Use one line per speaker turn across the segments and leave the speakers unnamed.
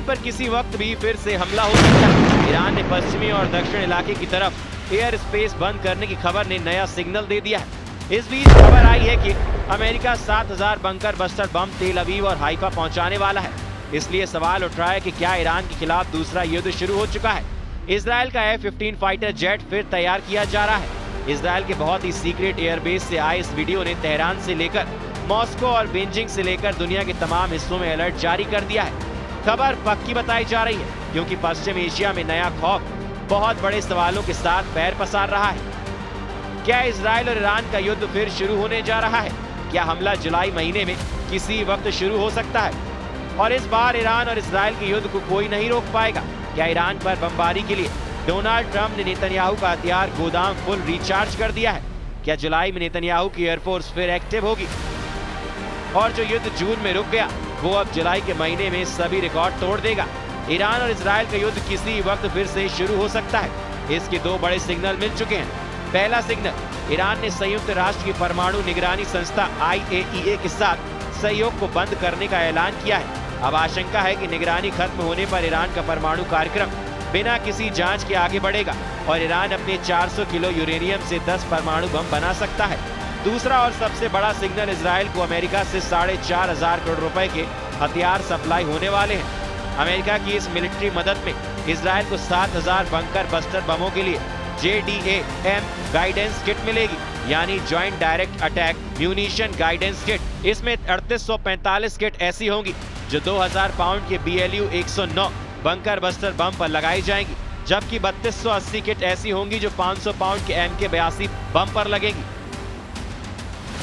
पर किसी वक्त भी फिर से हमला हो सकता है। ईरान ने पश्चिमी और दक्षिण इलाके की तरफ एयर स्पेस बंद करने की खबर ने नया सिग्नल दे दिया है। इस बीच खबर आई है कि अमेरिका 7000 बंकर बस्टर बम तेल अवीव और हाइफा पहुंचाने वाला है। इसलिए सवाल उठ रहा है कि क्या ईरान के खिलाफ दूसरा युद्ध शुरू हो चुका है। इजराइल का F-15 फाइटर जेट फिर तैयार किया जा रहा है। इजराइल के बहुत ही सीक्रेट एयरबेस से आए इस वीडियो ने तेहरान से लेकर मॉस्को और बीजिंग से लेकर दुनिया के तमाम हिस्सों में अलर्ट जारी कर दिया है। खबर पक्की बताई जा रही है क्योंकि पश्चिम एशिया में नया खौफ बहुत बड़े सवालों के साथ पैर पसार रहा है। क्या इजराइल और ईरान का युद्ध फिर शुरू होने जा रहा है? क्या हमला जुलाई महीने में किसी वक्त शुरू हो सकता है? और इस बार ईरान और इजराइल के युद्ध को कोई नहीं रोक पाएगा। क्या ईरान पर बमबारी के लिए डोनाल्ड ट्रंप ने नेतन्याहू का हथियार गोदाम फुल रिचार्ज कर दिया है? क्या जुलाई में नेतन्याहू की एयरफोर्स फिर एक्टिव होगी? और जो युद्ध जून में रुक गया वो अब जुलाई के महीने में सभी रिकॉर्ड तोड़ देगा। ईरान और इजराइल का युद्ध किसी वक्त फिर से शुरू हो सकता है। इसके दो बड़े सिग्नल मिल चुके हैं। पहला सिग्नल, ईरान ने संयुक्त राष्ट्र की परमाणु निगरानी संस्था IAEA के साथ सहयोग को बंद करने का ऐलान किया है। अब आशंका है कि निगरानी खत्म होने पर ईरान का परमाणु कार्यक्रम बिना किसी जांच के आगे बढ़ेगा और ईरान अपने 400 किलो यूरेनियम से 10 परमाणु बम बना सकता है। दूसरा और सबसे बड़ा सिग्नल, इजराइल को अमेरिका से 4500 करोड़ रुपए के हथियार सप्लाई होने वाले हैं। अमेरिका की इस मिलिट्री मदद में इजराइल को 7000 बंकर बस्टर बमों के लिए JDAM गाइडेंस किट मिलेगी, यानी joint direct attack munition guidance kit. इसमें 3845 किट ऐसी होंगी जो 2000 पाउंड के BLU 109 बंकर बस्टर बम पर लगाई जाएंगी, जबकि 3280 किट ऐसी होंगी जो 500 पाउंड के MK82 बम पर लगेंगी।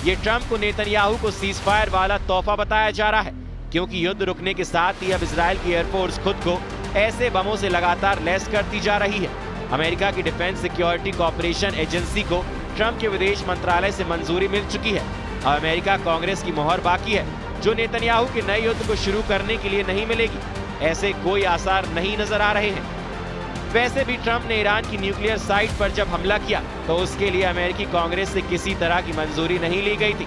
ये ट्रंप को नेतन्याहू को सीजफायर वाला तोहफा बताया जा रहा है क्योंकि युद्ध रुकने के साथ ही अब इजराइल की एयरफोर्स खुद को ऐसे बमों से लगातार लैस करती जा रही है। अमेरिका की डिफेंस सिक्योरिटी कॉर्पोरेशन एजेंसी को ट्रंप के विदेश मंत्रालय से मंजूरी मिल चुकी है। अब अमेरिका कांग्रेस की मोहर बाकी है जो नेतन्याहू के नए युद्ध को शुरू करने के लिए नहीं मिलेगी। ऐसे कोई आसार नहीं नजर आ रहे हैं। वैसे भी ट्रंप ने ईरान की न्यूक्लियर साइट पर जब हमला किया तो उसके लिए अमेरिकी कांग्रेस से किसी तरह की मंजूरी नहीं ली गई थी।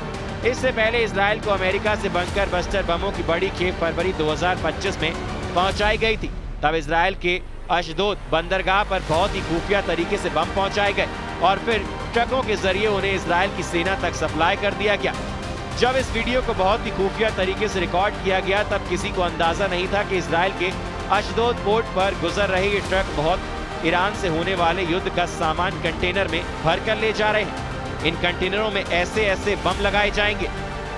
इससे पहले इजराइल को अमेरिका से बंकर बस्टर बमों की बड़ी खेप फरवरी 2025 में पहुंचाई गई थी। तब इजराइल के अशदोद बंदरगाह पर बहुत ही खुफिया तरीके से बम पहुंचाए गए और फिर ट्रकों के जरिए उन्हें इजराइल की सेना तक सप्लाई कर दिया गया। जब इस वीडियो को बहुत ही खुफिया तरीके से रिकॉर्ड किया गया तब किसी को अंदाजा नहीं था कि इजराइल के अशदोद पोर्ट पर गुजर रहे ये ट्रक बहुत ईरान से होने वाले युद्ध का सामान कंटेनर में भर कर ले जा रहे हैं। इन कंटेनरों में ऐसे बम लगाए जाएंगे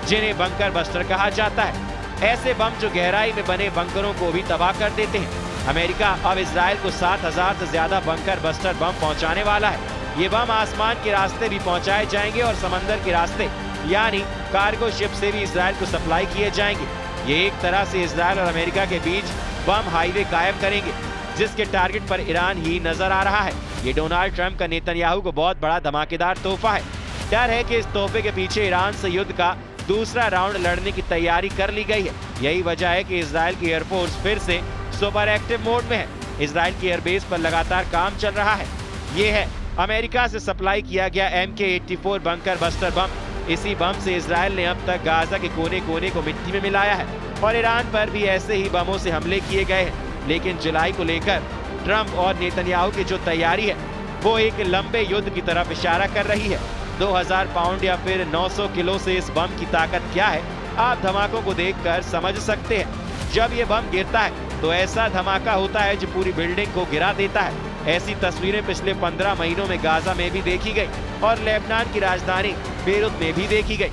जिन्हें बंकर बस्टर कहा जाता है। ऐसे बम जो गहराई में बने बंकरों को भी तबाह कर देते हैं। अमेरिका अब इजराइल को 7000 से ज्यादा बंकर बस्टर बम पहुंचाने वाला है। ये बम आसमान के रास्ते भी पहुंचाए जाएंगे और समंदर के रास्ते यानी कार्गो शिप से भी इजराइल को सप्लाई किए जाएंगे। ये एक तरह से इजराइल और अमेरिका के बीच बम हाईवे कायम करेंगे जिसके टारगेट पर ईरान ही नजर आ रहा है। ये डोनाल्ड ट्रंप का नेतन्याहू को बहुत बड़ा धमाकेदार तोहफा है। डर है कि इस तोहफे के पीछे ईरान से युद्ध का दूसरा राउंड लड़ने की तैयारी कर ली गई है। यही वजह है कि इजराइल की एयरफोर्स फिर से सुपर एक्टिव मोड में है। इजराइल की एयरबेस पर लगातार काम चल रहा है। ये है अमेरिका से सप्लाई किया गया MK84 बंकर बस्टर बम। इसी बम से इजराइल ने अब तक गाजा के कोने कोने को मिट्टी में मिलाया है और ईरान पर भी ऐसे ही बमों से हमले किए गए हैं। लेकिन जुलाई को लेकर ट्रंप और नेतन्याहू की जो तैयारी है वो एक लंबे युद्ध की तरफ इशारा कर रही है। 2000 पाउंड या फिर 900 किलो से इस बम की ताकत क्या है आप धमाकों को देखकर समझ सकते हैं। जब ये बम गिरता है तो ऐसा धमाका होता है जो पूरी बिल्डिंग को गिरा देता है। ऐसी तस्वीरें पिछले 15 महीनों में गाजा में भी देखी गई और लेबनान की राजधानी बेरूत में भी देखी गई।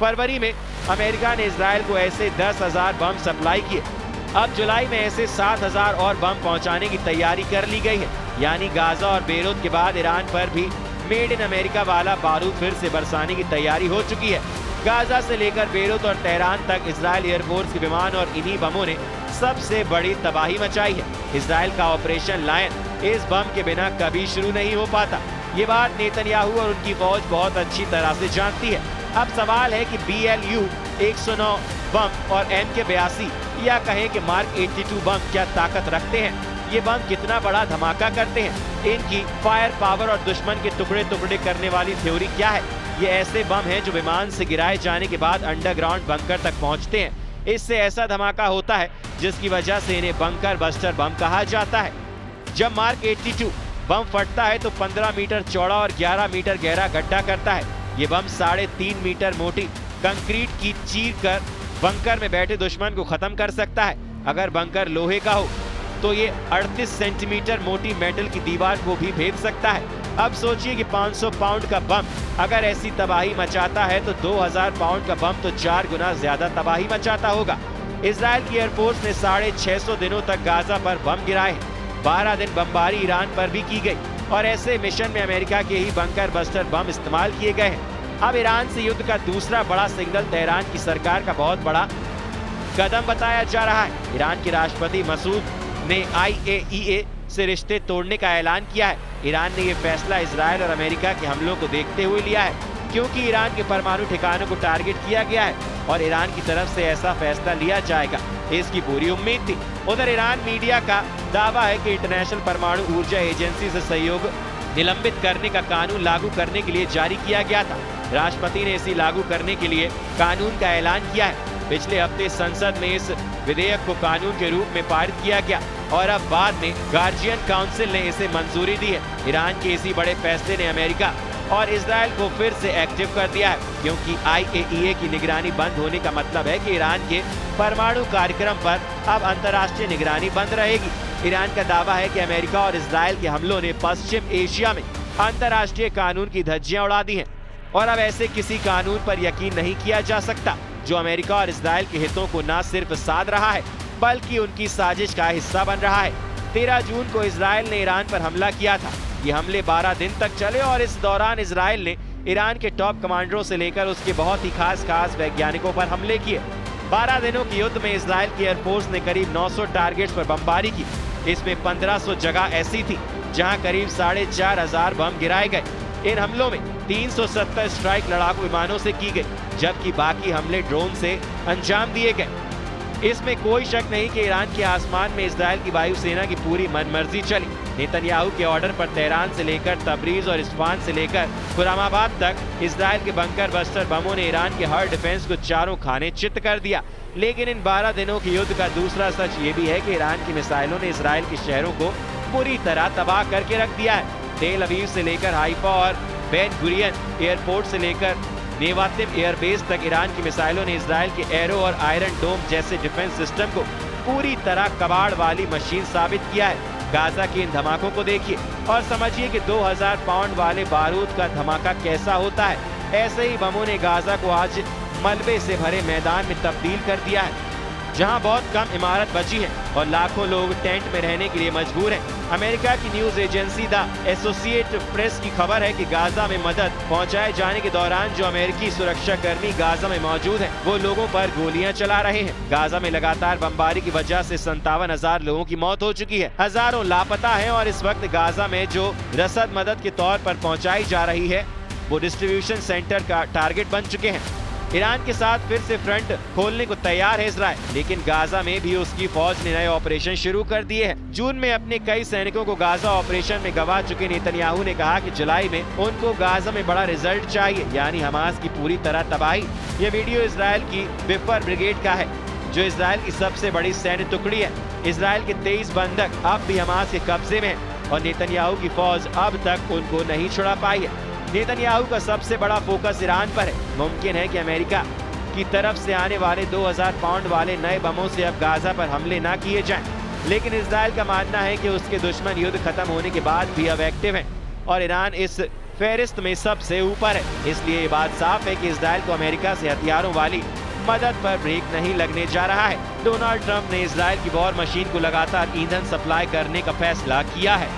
फरवरी में अमेरिका ने इजराइल को ऐसे 10,000 बम सप्लाई किए। अब जुलाई में ऐसे 7,000 और बम पहुंचाने की तैयारी कर ली गई है। यानी गाजा और बेरूत के बाद ईरान पर भी मेड इन अमेरिका वाला बारूद फिर से बरसाने की तैयारी हो चुकी है। गाजा से लेकर बेरूत और तेहरान तक इजरायल एयरफोर्स के विमान और इन्हीं बमों ने सबसे बड़ी तबाही मचाई है। इजरायल का ऑपरेशन लायन इस बम के बिना कभी शुरू नहीं हो पाता। ये बात नेतन्याहू और उनकी फौज बहुत अच्छी तरह से जानती है। अब सवाल है कि BLU 109 बम और MK82 या कहें कि मार्क 82 बम क्या ताकत रखते हैं। ये बम कितना बड़ा धमाका करते हैं, इनकी फायर पावर और दुश्मन के टुकड़े टुकड़े करने वाली थ्योरी क्या है। ये ऐसे बम हैं जो विमान से गिराए जाने के बाद अंडरग्राउंड बंकर तक पहुंचते हैं। इससे ऐसा धमाका होता है जिसकी वजह से इन्हें बंकर बस्टर बम कहा जाता है। जब मार्क 82 बम फटता है तो 15 मीटर चौड़ा और 11 मीटर गहरा गड्ढा करता है। ये बम 3.5 मीटर मोटी कंक्रीट की चीर कर बंकर में बैठे दुश्मन को खत्म कर सकता है। अगर बंकर लोहे का हो तो ये 38 सेंटीमीटर मोटी मेटल की दीवार को भी भेद सकता है। अब सोचिए कि 500 पाउंड का बम अगर ऐसी तबाही मचाता है तो 2000 पाउंड का बम तो 4 गुना ज्यादा तबाही मचाता होगा। इजराइल की एयरफोर्स ने 650 दिनों तक गाजा पर बम गिराए हैं। 12 दिन बमबारी ईरान पर भी की गई और ऐसे मिशन में अमेरिका के ही बंकर बस्टर बम इस्तेमाल किए गए हैं। अब ईरान से युद्ध का दूसरा बड़ा सिग्नल तेहरान की सरकार का बहुत बड़ा कदम बताया जा रहा है। ईरान के राष्ट्रपति मसूद ने IAEA से रिश्ते तोड़ने का ऐलान किया है। ईरान ने यह फैसला इजराइल और अमेरिका के हमलों को देखते हुए लिया है, क्योंकि ईरान के परमाणु ठिकानों को टारगेट किया गया है और ईरान की तरफ से ऐसा फैसला लिया जाएगा, इसकी पूरी उम्मीद थी। उधर ईरान मीडिया का दावा है कि इंटरनेशनल परमाणु ऊर्जा एजेंसी से सहयोग निलंबित करने का कानून लागू करने के लिए जारी किया गया था। राष्ट्रपति ने इसी लागू करने के लिए कानून का ऐलान किया है। पिछले हफ्ते संसद में इस विधेयक को कानून के रूप में पारित किया गया और अब बाद में गार्जियन काउंसिल ने इसे मंजूरी दी है। ईरान के इसी बड़े फैसले ने अमेरिका और इजराइल को फिर से एक्टिव कर दिया है, क्योंकि IAEA की निगरानी बंद होने का मतलब है कि ईरान के परमाणु कार्यक्रम पर अब अंतर्राष्ट्रीय निगरानी बंद रहेगी। ईरान का दावा है कि अमेरिका और इजराइल के हमलों ने पश्चिम एशिया में अंतर्राष्ट्रीय कानून की धज्जियां उड़ा दी हैं और अब ऐसे किसी कानून पर यकीन नहीं किया जा सकता जो अमेरिका और इजराइल के हितों को न सिर्फ साध रहा है बल्कि उनकी साजिश का हिस्सा बन रहा है। 13 जून को इजराइल ने ईरान पर हमला किया था। ये हमले 12 दिन तक चले और इस दौरान इजराइल ने ईरान के टॉप कमांडरों से लेकर उसके बहुत ही खास वैज्ञानिकों पर हमले किए। 12 दिनों के युद्ध में इजराइल की एयरफोर्स ने करीब 900 टारगेट्स पर बमबारी की। इसमें 1500 जगह ऐसी थी जहां करीब 4500 बम गिराए गए। इन हमलों में 370 स्ट्राइक लड़ाकू विमानों से की गई, जबकि बाकी हमले ड्रोन से अंजाम दिए गए। इसमें कोई शक नहीं कि ईरान के आसमान में इजराइल की वायुसेना की पूरी मनमर्जी चली। नेतन्याहू के ऑर्डर पर तेहरान से लेकर तबरीज और इस्फहान से लेकर खुरामाबाद तक इजराइल के बंकर बस्टर बमों ने ईरान के हर डिफेंस को चारों खाने चित कर दिया। लेकिन इन 12 दिनों के युद्ध का दूसरा सच ये भी है कि ईरान की मिसाइलों ने इजराइल के शहरों को पूरी तरह तबाह करके रख दिया है। तेल अवीव से लेकर हाइफा और बेन गुरियन एयरपोर्ट से लेकर नेवातिव एयरबेस तक ईरान की मिसाइलों ने इजराइल के एरो और आयरन डोम जैसे डिफेंस सिस्टम को पूरी तरह कबाड़ वाली मशीन साबित किया है। गाजा के इन धमाकों को देखिए और समझिए कि 2000 पाउंड वाले बारूद का धमाका कैसा होता है। ऐसे ही बमों ने गाजा को आज मलबे से भरे मैदान में तब्दील कर दिया है, जहां बहुत कम इमारत बची है और लाखों लोग टेंट में रहने के लिए मजबूर हैं। अमेरिका की news agency the associated press की खबर है कि गाजा में मदद पहुंचाए जाने के दौरान जो अमेरिकी सुरक्षा कर्मी गाजा में मौजूद हैं, वो लोगों पर गोलियां चला रहे हैं। गाजा में लगातार बमबारी की वजह से 57,000 लोगों की मौत हो चुकी है। हजारों लापता हैं और इस वक्त गाजा में जो रसद मदद के तौर पर पहुँचाई जा रही है वो डिस्ट्रीब्यूशन सेंटर का टारगेट बन चुके हैं। ईरान के साथ फिर से फ्रंट खोलने को तैयार है इजराइल, लेकिन गाजा में भी उसकी फौज ने नए ऑपरेशन शुरू कर दिए हैं। जून में अपने कई सैनिकों को गाजा ऑपरेशन में गंवा चुके नेतन्याहू ने कहा कि जुलाई में उनको गाजा में बड़ा रिजल्ट चाहिए, यानी हमास की पूरी तरह तबाही। ये वीडियो इजराइल की विफर ब्रिगेड का है, जो इजराइल की सबसे बड़ी सैन्य टुकड़ी है। इजराइल के 23 बंधक अब भी हमास के कब्जे में हैं और नेतन्याहू की फौज अब तक उनको नहीं छुड़ा पाई है। नेतन्याहू का सबसे बड़ा फोकस ईरान पर है। मुमकिन है कि अमेरिका की तरफ से आने वाले 2000 पाउंड वाले नए बमों से अब गाजा पर हमले न किए जाएं, लेकिन इजराइल का मानना है कि उसके दुश्मन युद्ध खत्म होने के बाद भी अब एक्टिव हैं और ईरान इस फहरिस्त में सबसे ऊपर है। इसलिए ये बात साफ है कि इजराइल को अमेरिका से हथियारों वाली मदद पर ब्रेक नहीं लगने जा रहा है। डोनाल्ड ट्रंप ने इजराइल की वॉर मशीन को लगातार ईंधन सप्लाई करने का फैसला किया है।